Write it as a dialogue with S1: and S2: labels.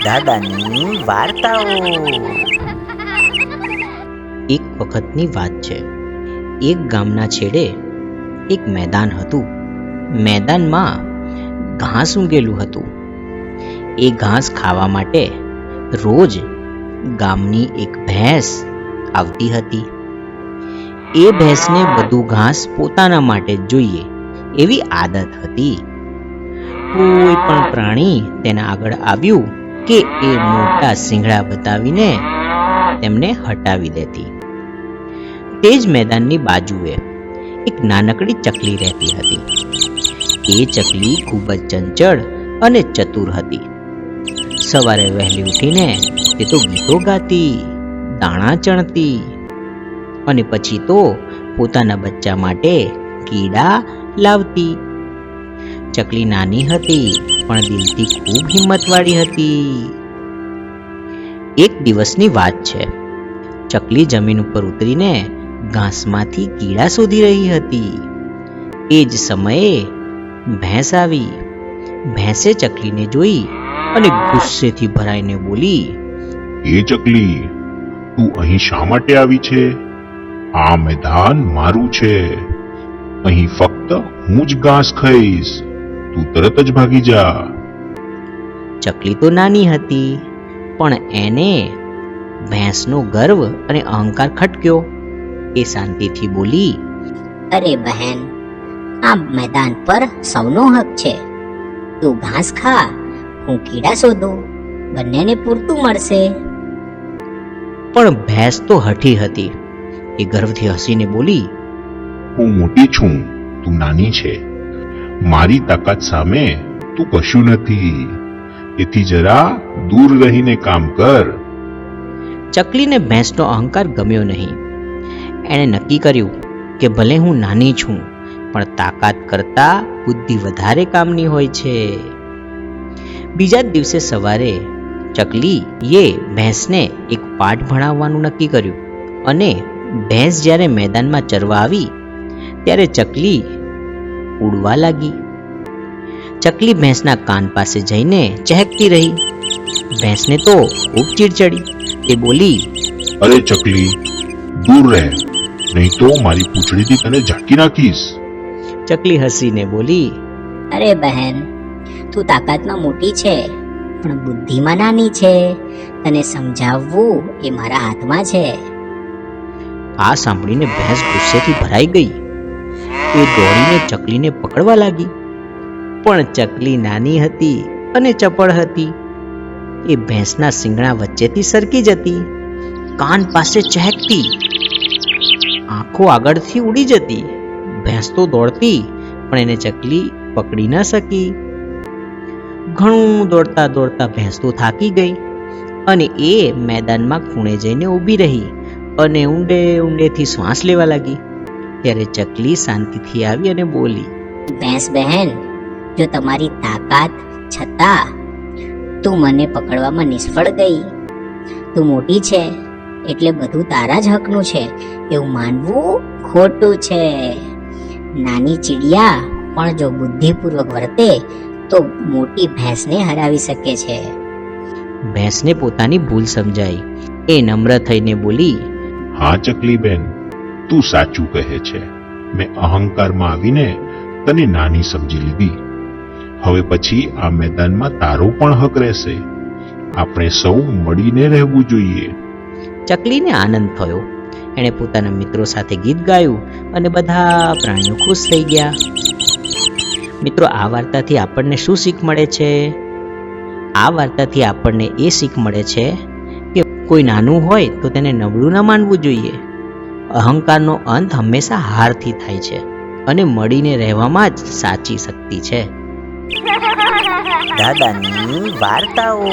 S1: દાદાની વાર્તાઓ. એક વખતની વાત છે. એક ગામના છેડે એક મેદાન હતું. મેદાનમાં ઘાસ ઊગેલું હતું. એ ઘાસ ખાવા માટે રોજ ગામની એક ભેંસ આવતી હતી. એ ભેંસને બધું ઘાસ પોતાના માટે જ જોઈએ એવી આદત હતી. કોઈ પણ પ્રાણી તેના આગળ આવ્યું કે એ મોટા શિંગડા બતાવીને તેમને હટાવી દેતી. તે જ મેદાનની બાજુએ એક નાનકડી ચકલી રહેતી હતી. એ ચકલી ખૂબ જ ચંચળ અને ચતુર હતી. સવારે વહેલી ઉઠીને તે તો ગીતો ગાતી, દાણા ચણતી અને પછી તો પોતાના બચ્ચા માટે કીડા લાવતી. ચકલી નાની હતી પણ દિલથી ખૂબ હિંમતવાળી હતી. એક દિવસની વાત છે. ચકલી જમીન ઉપર ઉતરીને ઘાસમાંથી કીડા શોધી રહી હતી. એ જ સમયે ભેંસ આવી. ભેંસે ચકલીને જોઈ અને ગુસ્સેથી ભરાઈને બોલી,
S2: એ ચકલી, તું અહીં શા માટે આવી છે? આ મેદાન મારું છે. અહીં ફક્ત હું જ ઘાસ ખાઈશ. તું તરત જ ભાગી જા.
S1: ચકલી તો નાની હતી પણ એને ભેંસનો ગર્વ અને અહંકાર ખટક્યો. એ શાંતિથી બોલી,
S3: અરે બહેન, આ મેદાન પર સૌનો હક છે. તું ઘાસ ખા, હું કીડા શોધું. બંનેને પૂરતું મળશે.
S1: પણ ભેંસ તો હઠી હતી. એ ગર્વથી હસીને બોલી,
S2: હું મોટી છું, તું નાની છે. મારી તાકાત સામે તું કશું નથી. એથી જરા દૂર રહીને કામ કર.
S1: ચકલીને ભેંસનો અહંકાર ગમ્યો નહીં. એણે નક્કી કર્યું કે ભલે હું નાની છું પણ તાકાત કરતા બુદ્ધિ વધારે કામની હોય છે. બીજા જ દિવસે સવારે ચકલીએ ભેંસને એક પાઠ ભણાવવાનું નક્કી કર્યું અને ભેંસ જ્યારે મેદાનમાં ચરવા આવી ત્યારે ચકલી ઉડવા લાગી. ચકલી ભેંસના કાન પાસે જઈને ચહેકતી રહી. ભેંસને તો ખૂબ ચીડ ચડી. તે બોલી,
S2: અરે ચકલી, દૂર રહે, નહીં તો મારી પૂંછડીથી તને ઝાંકી નાખીશ.
S1: ચકલી હસીને બોલી,
S3: અરે બહેન, તું તાકાતમાં મોટી છે પણ બુદ્ધિમાં નાની છે. તને સમજાવવું એ મારા હાથમાં છે.
S1: આ સાંભળીને ભેંસ ગુસ્સેથી ભરાઈ ગઈ. એ દોડીને ચકલીને પકડવા લાગી. પણ ચકલી નાની હતી અને ચપળ હતી. એ ભેંસના શિંગડા વચ્ચેથી સરકી જતી, કાન પાસે ચહેકતી, આંખો આગળથી ઉડી જતી. ભેંસ તો દોડતી પણ એને ચકલી પકડી ન શકી. ઘણું દોડતા દોડતા ભેંસ તો થાકી ગઈ અને એ મેદાનમાં ખૂણે જઈને ઊભી રહી અને ઊંડે ઊંડેથી શ્વાસ લેવા લાગી. ત્યારે ચકલી શાંતિથી આવી અને બોલી,
S3: ભેંસ બહેન, જો તમારી તાકાત છતાં તું મને પકડવામાં નિષ્ફળ ગઈ. તું મોટી છે એટલે બધું તારા જ હકનું છે એવું માનવું ખોટું છે. નાની ચીડિયા પણ જો બુદ્ધિપૂર્વક વર્તે તો મોટી ભેંસને હરાવી શકે છે.
S1: ભેંસને પોતાની ભૂલ સમજાઈ. એ નમ્ર થઈને બોલી,
S2: હા ચકલી બેન, તું સાચું કહે છે. મેં અહંકારમાં આવીને તને નાની સમજી લીધી. હવે પછી આ મેદાનમાં તારો પણ હક રહેશે. આપણે સૌ મળીને રહેવું જોઈએ.
S1: ચકલીને આનંદ થયો. એણે પોતાના મિત્રો સાથે ગીત ગાયું અને બધા પ્રાણીઓ ખુશ થઈ ગયા. મિત્રો, આ વાર્તાથી આપણને શું શીખ મળે છે? આ વાર્તાથી આપણને એ શીખ મળે છે કે કોઈ નાનું હોય તો તેને નબળું ન માનવું જોઈએ. અહંકારનો અંત હંમેશા હારથી થાય છે અને મળીને રહેવામાં જ સાચી શક્તિ છે. દાદાની વાર્તાઓ.